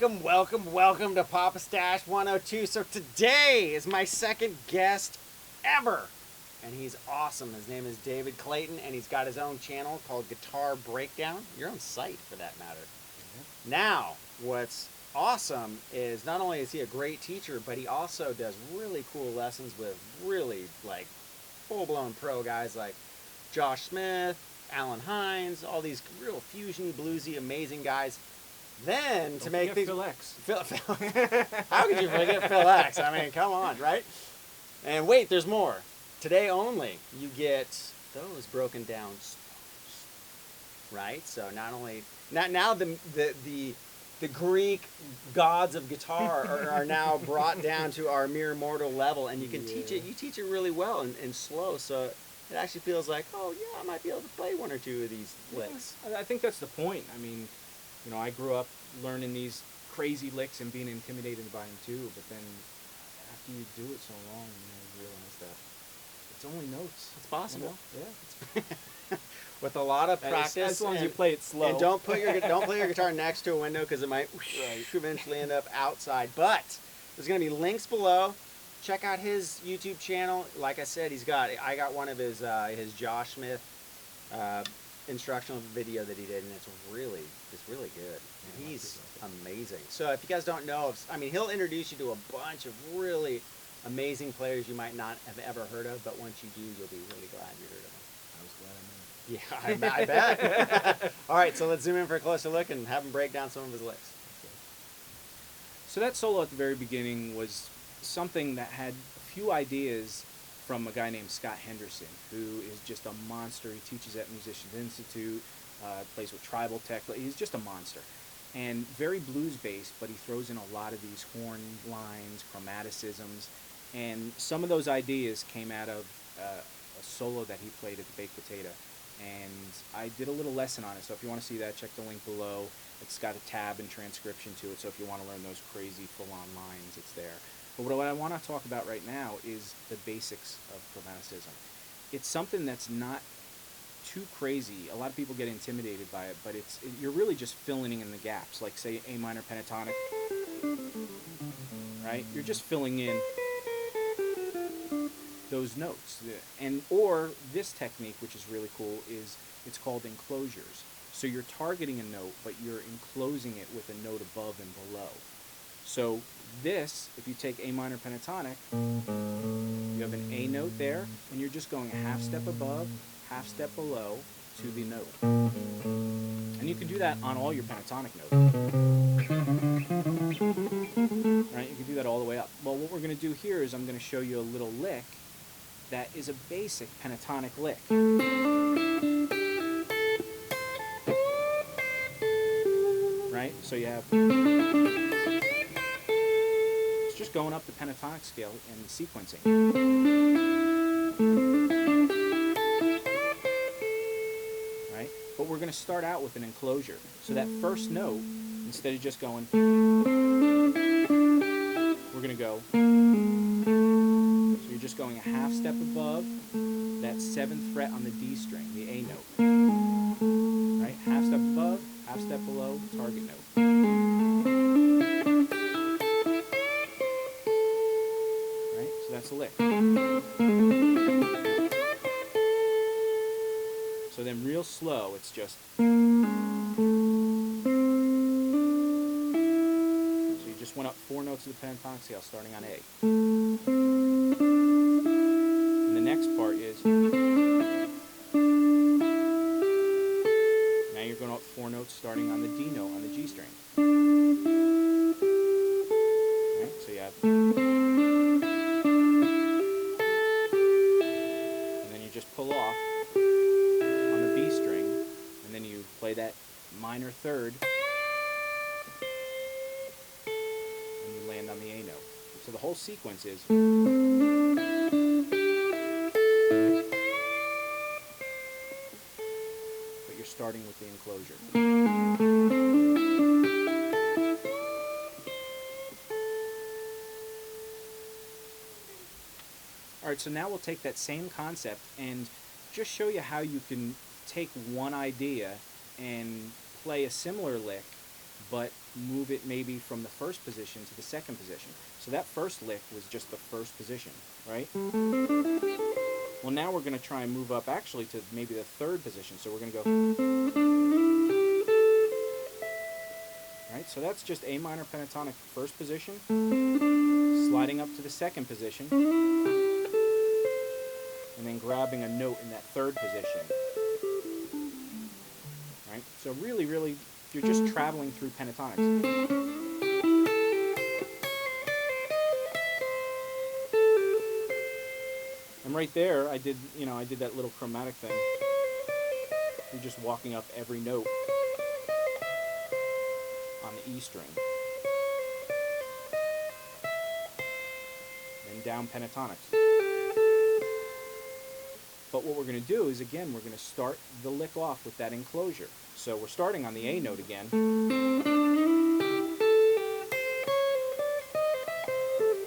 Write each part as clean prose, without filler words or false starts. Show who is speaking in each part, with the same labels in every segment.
Speaker 1: welcome to Papastache 102. So today is my second guest ever, and he's awesome. His name is David Clayton, and he's got his own channel called Guitar Breakdown, your own site for that matter. Mm-hmm. Now, what's awesome is not only is he a great teacher, but he also does really cool lessons with really like full-blown pro guys like Josh Smith, Alan Hines, all these real fusion bluesy amazing guys. Then
Speaker 2: Don't
Speaker 1: to make things
Speaker 2: Phil X.
Speaker 1: Phil, how could you forget Phil X? I mean, come on, right? And wait, there's more. Today only, you get those broken down slows, right? So not only now the Greek gods of guitar are now brought down to our mere mortal level, and you can teach it. You teach it really well and slow, so it actually feels like, oh yeah, I might be able to play one or two of these licks.
Speaker 2: I think that's the point. I mean, you know, I grew up learning these crazy licks and being intimidated by them too, but then after you do it so long, you realize that it's only notes.
Speaker 1: It's possible.
Speaker 2: You know?
Speaker 1: Yeah. With a lot of practice,
Speaker 2: as long as you play it slow.
Speaker 1: And don't play your guitar next to a window because it might eventually end up outside. But there's going to be links below. Check out his YouTube channel. Like I said, I got one of his Josh Smith instructional video that he did, and it's really good. And he's amazing. So if you guys don't know, he'll introduce you to a bunch of really amazing players you might not have ever heard of, but once you do, you'll be really glad you heard of them. I was glad I met him. Yeah, I bet. All right, so let's zoom in for a closer look and have him break down some of his licks.
Speaker 2: So that solo at the very beginning was something that had a few ideas from a guy named Scott Henderson, who is just a monster. He teaches at Musicians Institute, plays with Tribal Tech. He's just a monster. And very blues-based, but he throws in a lot of these horn lines, chromaticisms, and some of those ideas came out of a solo that he played at the Baked Potato. And I did a little lesson on it, so if you want to see that, check the link below. It's got a tab and transcription to it, so if you want to learn those crazy full-on lines, it's there. But what I want to talk about right now is the basics of chromaticism. It's something that's not too crazy. A lot of people get intimidated by it, but you're really just filling in the gaps. Like say A minor pentatonic, right? You're just filling in those notes. Or this technique, which is really cool, is it's called enclosures. So you're targeting a note, but you're enclosing it with a note above and below. So this, if you take A minor pentatonic, you have an A note there, and you're just going a half step above, half step below to the note. And you can do that on all your pentatonic notes. Right? You can do that all the way up. Well, what we're going to do here is I'm going to show you a little lick that is a basic pentatonic lick. Right? So you have... just going up the pentatonic scale and sequencing. Right? But we're going to start out with an enclosure. So that first note, instead of just going, we're going to go. So you're just going a half step above that 7th fret on the D string, the A note. Right? Half step above, half step below, target note. That's a lick. So then real slow, it's just... So you just went up 4 notes of the pentatonic scale starting on A. And the next part is... Now you're going up 4 notes starting on the D note on the G string. Right? So you have... just pull off on the B string, and then you play that minor third, and you land on the A note. So the whole sequence is... But you're starting with the enclosure. Alright, so now we'll take that same concept and just show you how you can take one idea and play a similar lick, but move it maybe from the first position to the second position. So that first lick was just the first position, right? Well, now we're going to try and move up actually to maybe the third position. So we're going to go, right? So that's just A minor pentatonic first position, sliding up to the second position, and then grabbing a note in that third position. Right? So really, really, you're just traveling through pentatonics. And right there, I did that little chromatic thing. You're just walking up every note on the E string. And down pentatonics. But what we're going to do is, again, we're going to start the lick off with that enclosure. So we're starting on the A note again.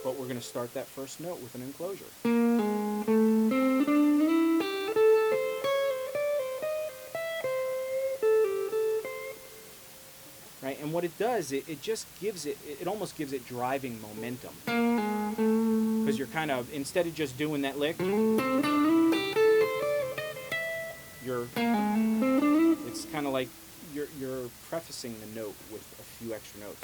Speaker 2: But we're going to start that first note with an enclosure. Right? And what it does, it just gives it almost gives it driving momentum. Because you're kind of, instead of just doing that lick, it's kind of like you're prefacing the note with a few extra notes.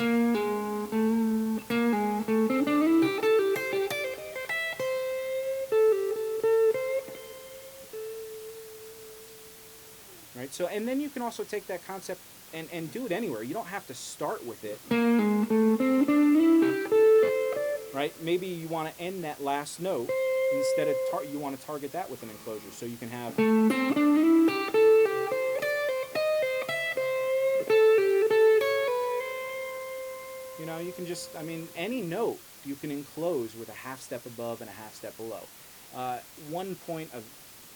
Speaker 2: Right? So, and then you can also take that concept and do it anywhere. You don't have to start with it. Right? Maybe you want to end that last note instead of you want to target that with an enclosure. So you can have, you can just, any note you can enclose with a half step above and a half step below. One point of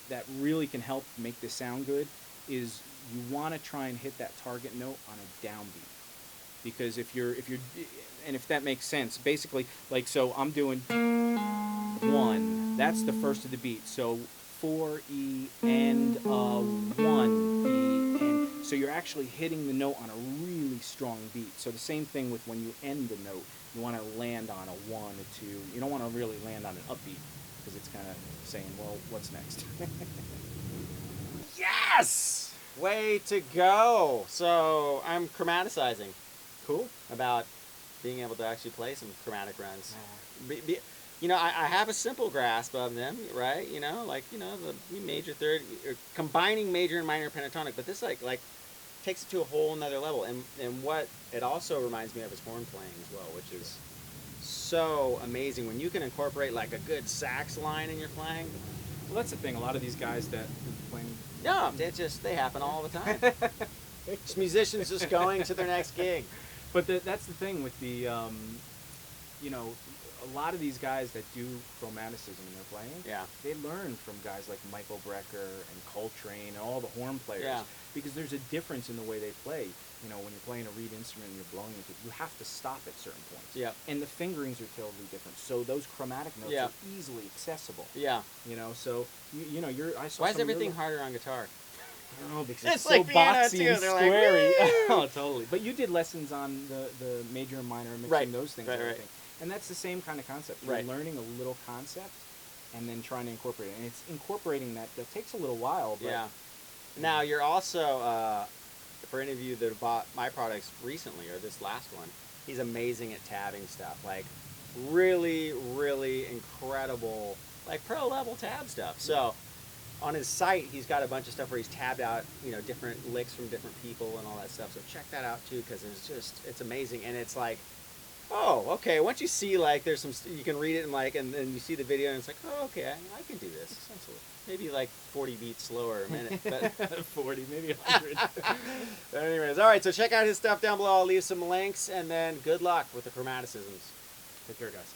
Speaker 2: that really can help make this sound good is you want to try and hit that target note on a downbeat. Because if that makes sense, basically, like, so I'm doing 1, that's the first of the beat. So 4 E and 1 E, and so you're actually hitting the note on a really strong beat. So the same thing with when you end the note, you want to land on a 1, a 2. You don't want to really land on an upbeat because it's kind of saying, well, what's next?
Speaker 1: Yes! Way to go! So I'm chromaticizing.
Speaker 2: Cool.
Speaker 1: About being able to actually play some chromatic runs. I have a simple grasp of them, right? The major third, combining major and minor pentatonic, but this like takes it to a whole nother level. And what it also reminds me of is horn playing as well, which is so amazing when you can incorporate like a good sax line in your playing.
Speaker 2: Well, that's the thing. A lot of these guys that are playing.
Speaker 1: No, they happen all the time. Just musicians just going to their next gig.
Speaker 2: But that's the thing with the, a lot of these guys that do chromaticism in their playing, they learn from guys like Michael Brecker and Coltrane and all the horn players, because there's a difference in the way they play. When you're playing a reed instrument and you're blowing into it, you have to stop at certain points. Yeah. And the fingerings are totally different. So those chromatic notes are easily accessible. Yeah. So
Speaker 1: why is everything harder on guitar?
Speaker 2: I don't know, because it's so boxy and squarey. Oh, totally. But you did lessons on the major and minor, mixing those things and everything. And that's the same kind of concept. You're learning a little concept and then trying to incorporate it. And it's incorporating that takes a little while. But
Speaker 1: Now, you're also, for any of you that have bought my products recently, or this last one, he's amazing at tabbing stuff. Like, really, really incredible, like, pro-level tab stuff. So on his site, he's got a bunch of stuff where he's tabbed out, different licks from different people and all that stuff. So check that out too, because it's amazing. And it's like, oh, okay. Once you see like there's some, you can read it and then you see the video and it's like, oh, okay, I can do this. Maybe like 40 beats slower a minute, but
Speaker 2: 40, maybe 100.
Speaker 1: But anyways, all right. So check out his stuff down below. I'll leave some links, and then good luck with the chromaticisms.
Speaker 2: Take care, guys.